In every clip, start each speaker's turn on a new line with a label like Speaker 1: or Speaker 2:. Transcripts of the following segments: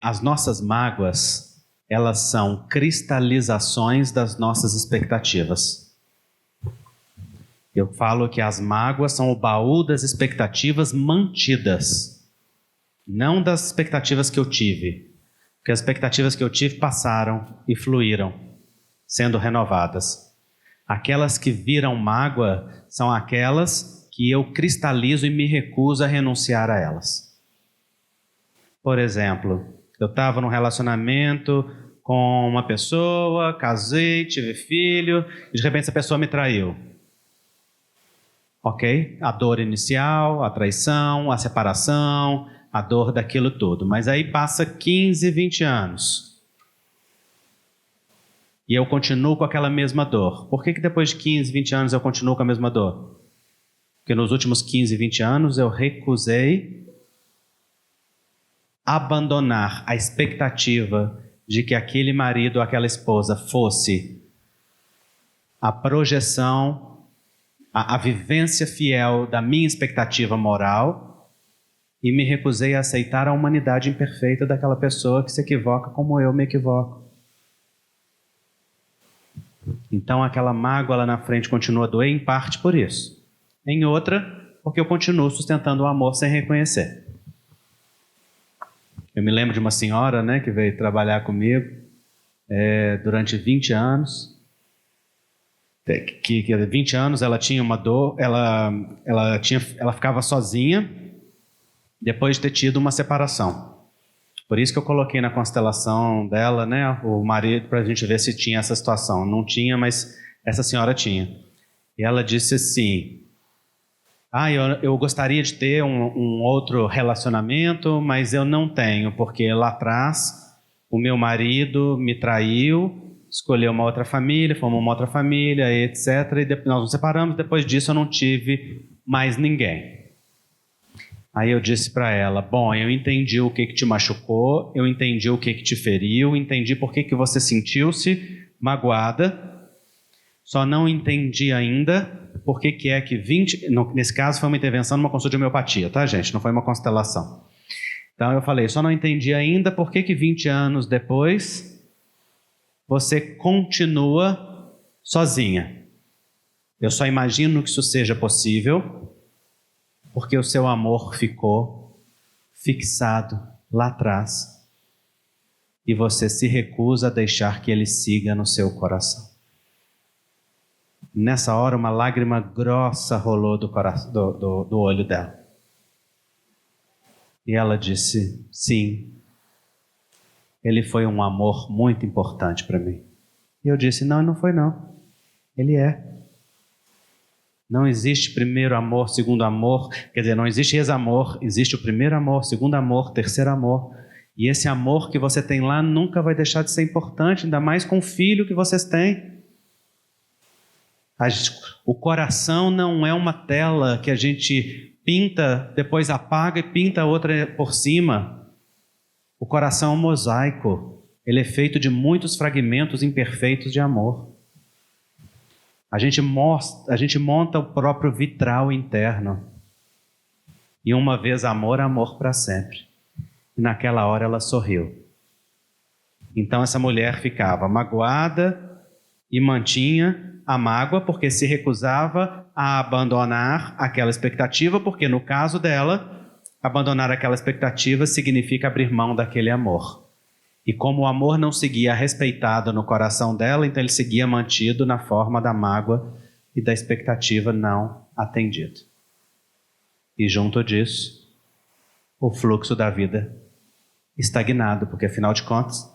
Speaker 1: As nossas mágoas, elas são cristalizações das nossas expectativas. Eu falo que as mágoas são o baú das expectativas mantidas, não das expectativas que eu tive, porque as expectativas que eu tive passaram e fluíram, sendo renovadas. Aquelas que viram mágoa são aquelas que eu cristalizo e me recuso a renunciar a elas. Por exemplo, eu estava num relacionamento com uma pessoa, casei, tive filho, e de repente essa pessoa me traiu. Ok? A dor inicial, a traição, a separação, a dor daquilo tudo. Mas aí passa 15, 20 anos. E eu continuo com aquela mesma dor. Por que depois de 15, 20 anos eu continuo com a mesma dor? Porque nos últimos 15, 20 anos eu recusei abandonar a expectativa de que aquele marido ou aquela esposa fosse a projeção, a vivência fiel da minha expectativa moral, e me recusei a aceitar a humanidade imperfeita daquela pessoa que se equivoca como eu me equivoco. Então aquela mágoa lá na frente continua a doer, em parte por isso. Em outra, porque eu continuo sustentando o amor sem reconhecer. Eu me lembro de uma senhora, né, que veio trabalhar comigo durante 20 anos. Que 20 anos ela tinha uma dor, ela ficava sozinha depois de ter tido uma separação. Por isso que eu coloquei na constelação dela, né, o marido, para a gente ver se tinha essa situação. Não tinha, mas essa senhora tinha. E ela disse assim: eu gostaria de ter um outro relacionamento, mas eu não tenho, porque lá atrás o meu marido me traiu, escolheu uma outra família, formou uma outra família, etc. E nós nos separamos, depois disso eu não tive mais ninguém. Aí eu disse para ela: bom, eu entendi o que te machucou, eu entendi o que te feriu, entendi por que você sentiu-se magoada, só não entendi ainda por que é que nesse caso foi uma intervenção numa consulta de homeopatia, tá, gente? Não foi uma constelação. Então eu falei, só não entendi ainda por que 20 anos depois você continua sozinha. Eu só imagino que isso seja possível porque o seu amor ficou fixado lá atrás e você se recusa a deixar que ele siga no seu coração. Nessa hora, uma lágrima grossa rolou do olho dela. E ela disse: sim, ele foi um amor muito importante para mim. E eu disse: não foi não. Ele é. Não existe primeiro amor, segundo amor. Quer dizer, não existe ex-amor. Existe o primeiro amor, segundo amor, terceiro amor. E esse amor que você tem lá nunca vai deixar de ser importante, ainda mais com o filho que vocês têm. O coração não é uma tela que a gente pinta, depois apaga e pinta outra por cima. O coração é um mosaico. Ele é feito de muitos fragmentos imperfeitos de amor. A gente monta o próprio vitral interno. E uma vez amor, amor para sempre. E naquela hora ela sorriu. Então essa mulher ficava magoada e mantinha a mágoa porque se recusava a abandonar aquela expectativa, porque no caso dela, abandonar aquela expectativa significa abrir mão daquele amor. E como o amor não seguia respeitado no coração dela, então ele seguia mantido na forma da mágoa e da expectativa não atendida. E junto disso, o fluxo da vida estagnado, porque afinal de contas,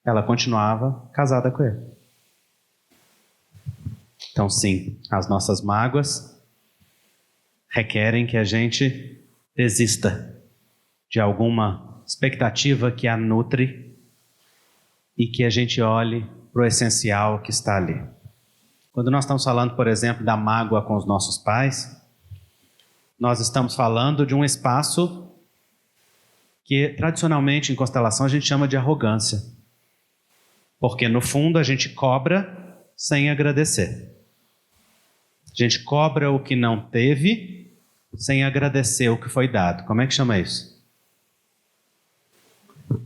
Speaker 1: ela continuava casada com ele. Então sim, as nossas mágoas requerem que a gente desista de alguma expectativa que a nutre e que a gente olhe para o essencial que está ali. Quando nós estamos falando, por exemplo, da mágoa com os nossos pais, nós estamos falando de um espaço que tradicionalmente em constelação a gente chama de arrogância. Porque no fundo a gente cobra sem agradecer. A gente cobra o que não teve sem agradecer o que foi dado. Como é que chama isso?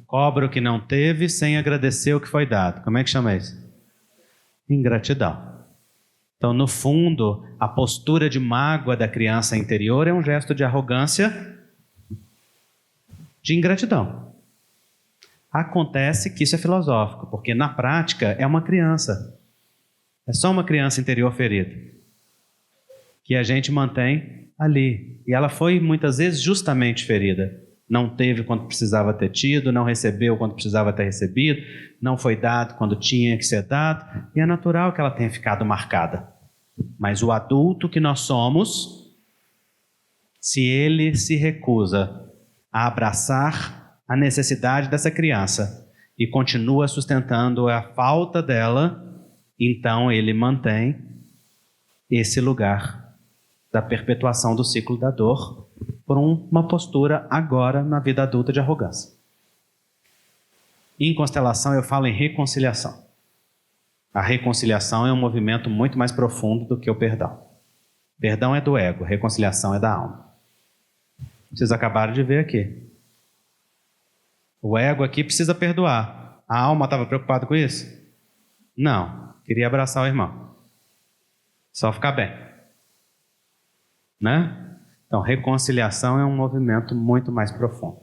Speaker 1: Cobra o que não teve sem agradecer o que foi dado. Como é que chama isso? Ingratidão. Então, no fundo, a postura de mágoa da criança interior é um gesto de arrogância, de ingratidão. Acontece que isso é filosófico, porque na prática é uma criança. É só uma criança interior ferida, que a gente mantém ali. E ela foi muitas vezes justamente ferida. Não teve quando precisava ter tido, não recebeu quando precisava ter recebido, não foi dado quando tinha que ser dado, e é natural que ela tenha ficado marcada. Mas o adulto que nós somos, se ele se recusa a abraçar a necessidade dessa criança e continua sustentando a falta dela, então ele mantém esse lugar da perpetuação do ciclo da dor por uma postura agora na vida adulta de arrogância. Em constelação eu falo em reconciliação. A reconciliação é um movimento muito mais profundo do que o perdão. Perdão é do ego, reconciliação é da alma. Vocês acabaram de ver aqui. O ego aqui precisa perdoar. A alma estava preocupada com isso? Não, queria abraçar o irmão. Só ficar bem. Né? Então, reconciliação é um movimento muito mais profundo.